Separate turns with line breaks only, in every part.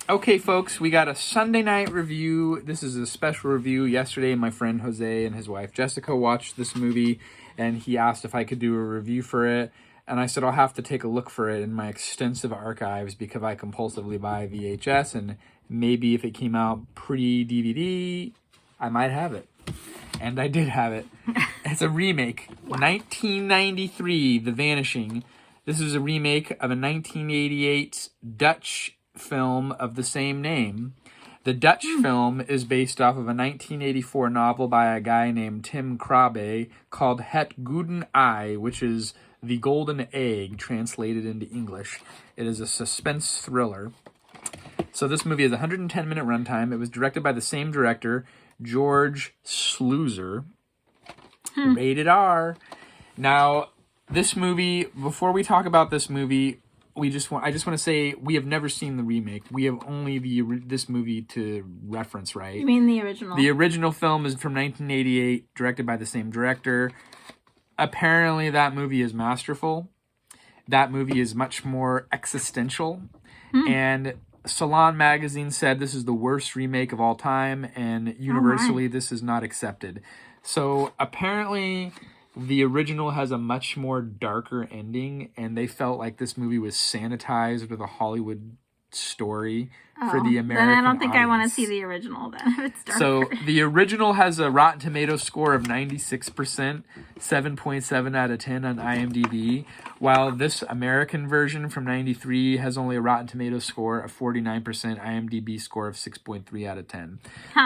Okay, folks, we got a Sunday night review. This is a special review. Yesterday, my friend Jose and his wife Jessica watched this movie, and he asked if I could do a review for it. And I said I'll have to take a look for it in my extensive archives because I compulsively buy VHS, and maybe if it came out pre-DVD, I might have it. And I did have it. It's a remake. Wow. 1993, The Vanishing. This is a remake of a 1988 Dutch film of the same name. The Dutch film is based off of a 1984 novel by a guy named Tim Krabbe called Het Gouden Ei, which is The Golden Egg translated into English. It is a suspense thriller. So this movie has a 110-minute runtime. It was directed by the same director, George Sluizer. Rated R. Now, this movie, before we talk about this movie, I just want to say we have never seen the remake. We have only this movie to reference, right?
You mean the original? The
original film is from 1988, directed by the same director. Apparently, that movie is masterful. That movie is much more existential. And Salon Magazine said this is the worst remake of all time, and universally this is not accepted. So apparently the original has a much more darker ending, and they felt like this movie was sanitized with a Hollywood story for the American
Then I don't think
audience.
I want to see the original then, if it's darker.
So the original has a Rotten Tomatoes score of 96%, 7.7 out of 10 on IMDb, while this American version from 93 has only a Rotten Tomatoes score of 49%, IMDb score of 6.3 out of 10.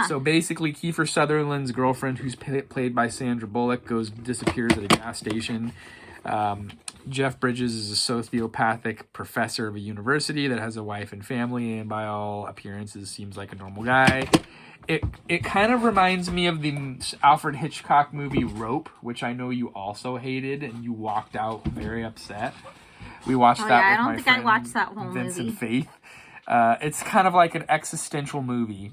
So basically, Kiefer Sutherland's girlfriend, who's played by Sandra Bullock, disappears at a gas station. Jeff Bridges is a sociopathic professor of a university that has a wife and family, and by all appearances seems like a normal guy. It kind of reminds me of the Alfred Hitchcock movie Rope, which I know you also hated, and you walked out very upset. We watched that with my friend
I don't think I watched that whole
Vincent
movie.
Faith. It's kind of like an existential movie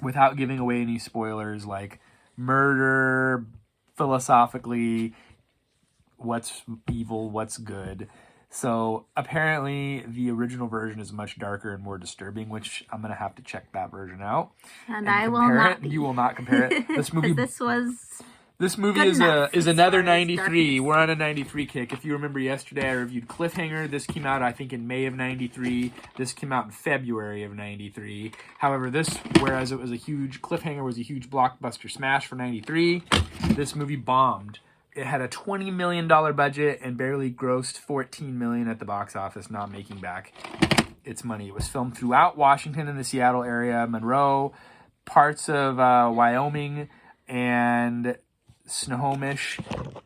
without giving away any spoilers, like murder, philosophically, what's evil, what's good. So apparently the original version is much darker and more disturbing, which I'm going to have to check that version out.
And I will not.
You will not compare it. This movie This movie is another 93. We're on a 93 kick. If you remember yesterday, I reviewed Cliffhanger. This came out, I think, in May of 93. This came out in February of 93. However, whereas it was Cliffhanger was a huge blockbuster smash for 93, this movie bombed. It had a $20 million budget and barely grossed $14 million at the box office, not making back its money. It was filmed throughout Washington and the Seattle area, Monroe, parts of Wyoming, and Snohomish,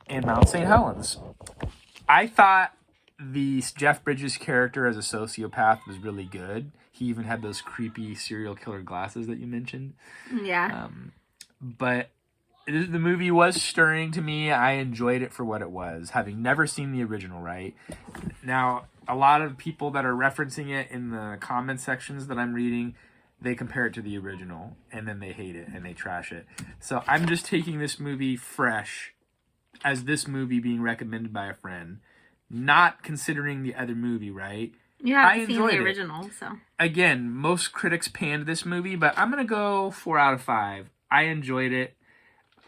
and Mount St. Helens. I thought the Jeff Bridges character as a sociopath was really good. He even had those creepy serial killer glasses that you mentioned.
Yeah.
But the movie was stirring to me. I enjoyed it for what it was, having never seen the original, right? Now, a lot of people that are referencing it in the comment sections that I'm reading, they compare it to the original, and then they hate it, and they trash it. So I'm just taking this movie fresh as this movie being recommended by a friend, not considering the other movie, right?
You haven't seen the original, so.
Again, most critics panned this movie, but I'm going to go 4 out of 5. I enjoyed it.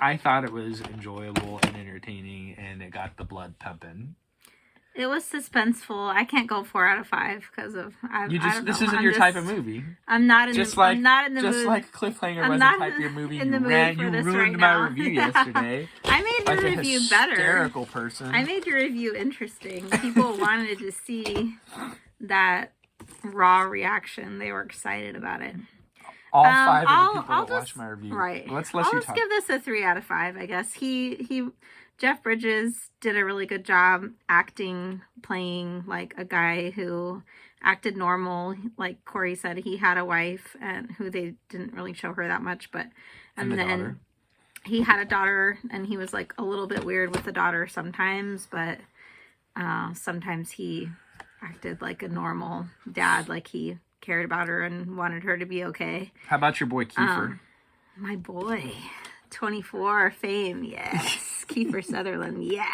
I thought it was enjoyable and entertaining, and it got the blood pumping.
It was suspenseful. I can't go 4 out of 5 because of
this isn't your type of movie.
I'm not in the mood.
Just like Cliffhanger wasn't the type of your movie. You ruined my review yesterday.
I made your review better.
Hysterical person.
I made your review interesting. People wanted to see that raw reaction. They were excited about it.
All 5 of the people that watched my review.
Right. I'll just give this a 3 out of 5, I guess. Jeff Bridges did a really good job acting, playing like a guy who acted normal. Like Corey said, he had a wife and who they didn't really show her that much, but and then daughter. He had a daughter, and he was like a little bit weird with the daughter sometimes, but sometimes he acted like a normal dad, like he cared about her and wanted her to be okay.
How about your boy Kiefer?
My boy, 24 fame, yes. Kiefer Sutherland, yeah.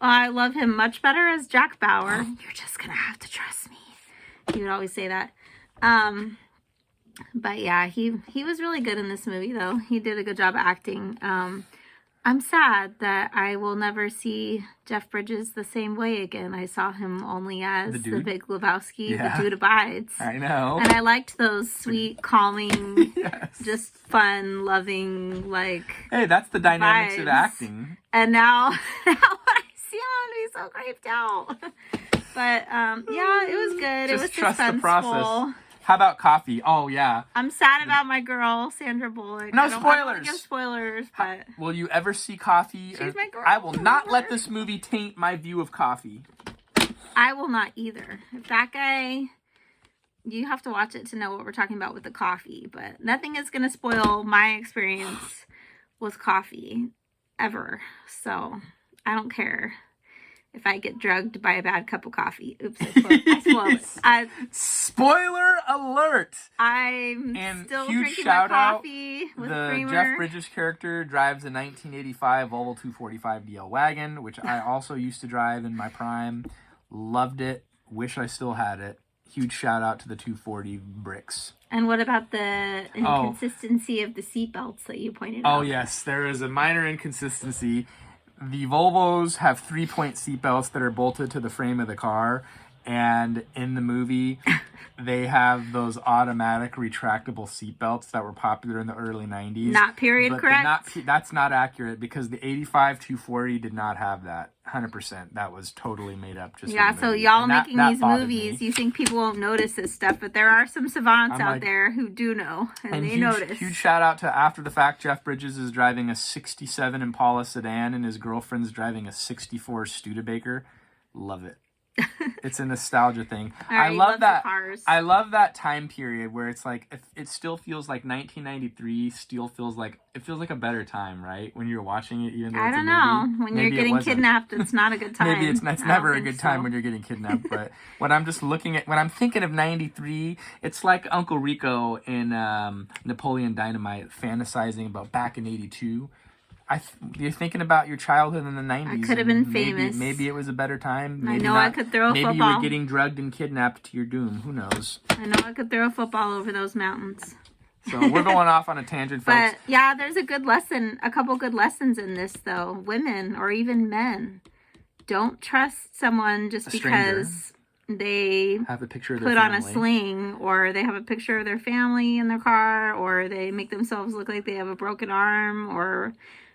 Well, I love him much better as Jack Bauer. You're just gonna have to trust me. He would always say that. But yeah, he was really good in this movie, though. He did a good job acting. I'm sad that I will never see Jeff Bridges the same way again. I saw him only as the Big Lebowski, the dude abides.
I know.
And I liked those sweet, calming,
yes.
just fun, loving, like,
hey, that's the dynamics
vibes.
Of acting.
And now I see him, I'm going to be so creeped out. But, yeah, it was good.
Just
it was
trust
suspenseful.
the process. How about coffee? Oh, yeah.
I'm sad about my girl, Sandra Bullock.
No
I don't
spoilers.
want to give spoilers, but...
Will you ever see Coffee?
She's my girl.
I will not let this movie taint my view of Coffee.
I will not either. If that guy... You have to watch it to know what we're talking about with the coffee, but nothing is going to spoil my experience with coffee ever. So, I don't care if I get drugged by a bad cup of coffee. Oops, I spoiled it.
Spoiler alert!
I'm
and
still
huge
drinking
shout
my coffee
out,
with
the
creamer.
Jeff Bridges character drives a 1985 Volvo 245 DL wagon, which I also used to drive in my prime. Loved it. Wish I still had it. Huge shout out to the 240 bricks.
And what about the inconsistency of the seatbelts that you pointed out?
Oh, yes. There is a minor inconsistency. The Volvos have 3-point seatbelts that are bolted to the frame of the car. And in the movie, they have those automatic retractable seatbelts that were popular in the early 90s.
Not period correct?
That's not accurate because the 85 240 did not have that. 100%. That was totally made up. Just
yeah, so y'all making these movies, you think people won't notice this stuff, but there are some savants out there who do know, and they notice.
Huge shout out to after the fact, Jeff Bridges is driving a 67 Impala sedan and his girlfriend's driving a 64 Studebaker. Love it. It's a nostalgia thing. I love that. I love that time period where it's like it still feels like 1993. Still feels like a better time, right? When you're watching it, even though
I don't know. When you're getting kidnapped, it's not a good time.
Maybe it's never a good time when you're getting kidnapped. But when I'm just looking at when I'm thinking of 93, it's like Uncle Rico in Napoleon Dynamite fantasizing about back in '82. You're thinking about your childhood in the 90s.
I could have been famous.
Maybe it was a better time. Maybe
I know I could throw a football.
Maybe you were getting drugged and kidnapped to your doom. Who knows?
I know I could throw a football over those mountains.
So we're going off on a tangent, folks.
But yeah, there's a couple good lessons in this, though. Women or even men, don't trust someone just because they
have a picture of
their family. On a sling, or they have a picture of their family in their car, or they make themselves look like they have a broken arm, or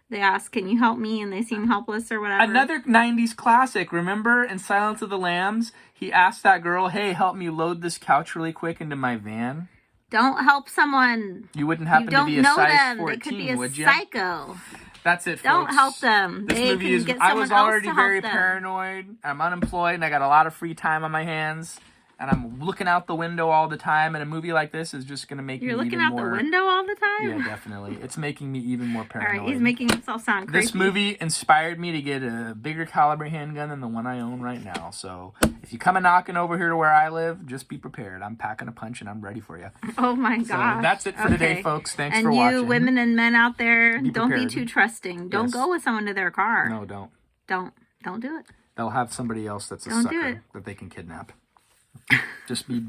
they ask, can you help me? And they seem helpless or whatever.
Another 90s classic. Remember in Silence of the Lambs? He asked that girl, hey, help me load this couch really quick into my van.
Don't help someone.
You wouldn't happen to be a size 14,
they could be a
would you?
Psycho.
That's it, folks.
Don't help them.
This movie is... I was already very paranoid. I'm unemployed and I got a lot of free time on my hands. And I'm looking out the window all the time, and a movie like this is just going to make me even more...
You're looking out the window all the time?
Yeah, definitely. It's making me even more paranoid.
All right, he's making himself sound crazy.
This movie inspired me to get a bigger caliber handgun than the one I own right now. So if you come knocking over here to where I live, just be prepared. I'm packing a punch, and I'm ready for you.
Oh, my gosh.
So that's it for today, folks. Thanks for watching.
And you women and men out there, don't be too trusting. Don't go with someone to their car.
No, don't.
Don't do it.
They'll have somebody else that's a sucker that they can kidnap. Just be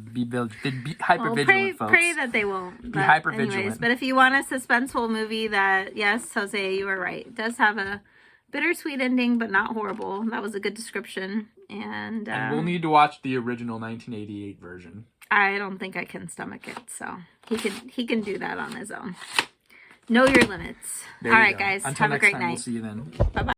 hyper vigilant, folks.
Pray that they won't.
Be hyper vigilant.
But if you want a suspenseful movie that, yes, Jose, you were right, it does have a bittersweet ending, but not horrible. That was a good description. And
we'll need to watch the original 1988 version.
I don't think I can stomach it, so he can do that on his own. Know your limits. All right, guys.
Until
have a great
time,
night.
We'll see you then.
Bye-bye.